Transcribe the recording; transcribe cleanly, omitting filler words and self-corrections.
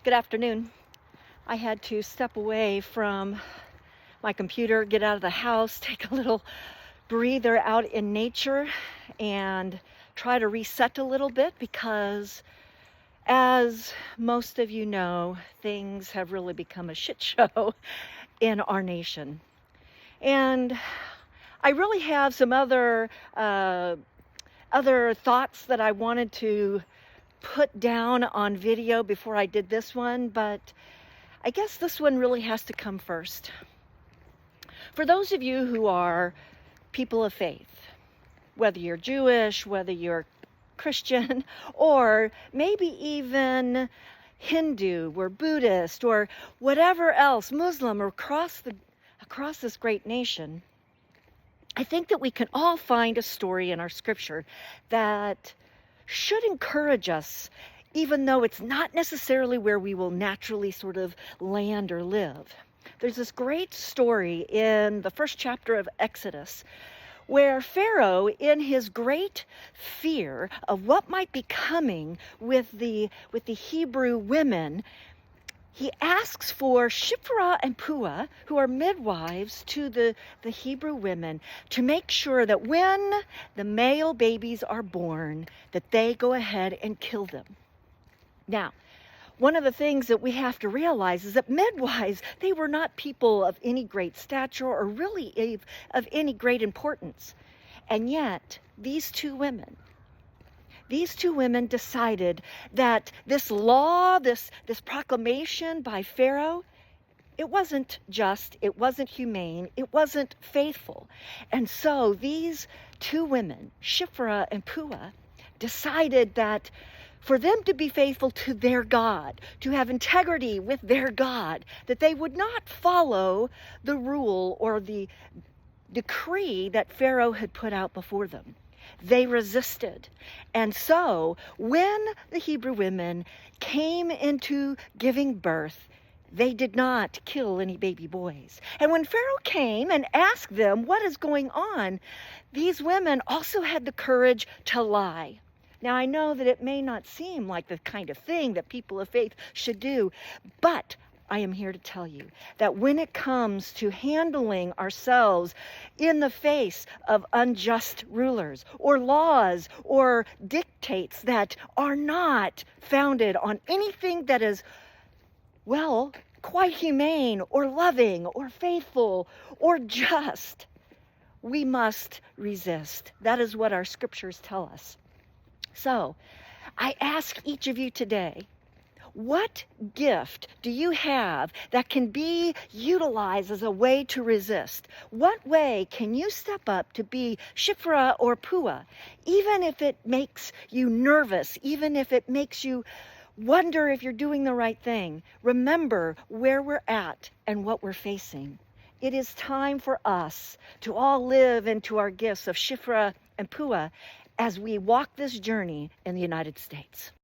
Good afternoon. I had to step away from my computer, get out of the house, take a little breather out in nature, and try to reset a little bit because, as most of you know, things have really become a shit show in our nation. And I really have some other thoughts that I wanted to put down on video before I did this one, but I guess this one really has to come first. For those of you who are people of faith, whether you're Jewish, whether you're Christian, or maybe even Hindu or Buddhist or whatever else, Muslim, or across this great nation, I think that we can all find a story in our scripture that should encourage us, even though it's not necessarily where we will naturally sort of land or live. There's this great story in the first chapter of Exodus where Pharaoh, in his great fear of what might be coming with the Hebrew women, he asks for Shiphrah and Puah, who are midwives to the Hebrew women, to make sure that when the male babies are born, that they go ahead and kill them. Now, one of the things that we have to realize is that midwives, they were not people of any great stature or really of any great importance. And yet, these two women decided that this law, this proclamation by Pharaoh, it wasn't just, it wasn't humane, it wasn't faithful. And so these two women, Shiphrah and Puah, decided that for them to be faithful to their God, to have integrity with their God, that they would not follow the rule or the decree that Pharaoh had put out before them. They resisted. And so when the Hebrew women came into giving birth, they did not kill any baby boys. And when Pharaoh came and asked them what is going on, these women also had the courage to lie. Now, I know that it may not seem like the kind of thing that people of faith should do, but I am here to tell you that when it comes to handling ourselves in the face of unjust rulers or laws or dictates that are not founded on anything that is, well, quite humane or loving or faithful or just, we must resist. That is what our scriptures tell us. So, I ask each of you today, what gift do you have that can be utilized as a way to resist? What way can you step up to be Shiphrah or Puah, even if it makes you nervous, even if it makes you wonder if you're doing the right thing? Remember where we're at and what we're facing. It is time for us to all live into our gifts of Shiphrah and Puah as we walk this journey in the United States.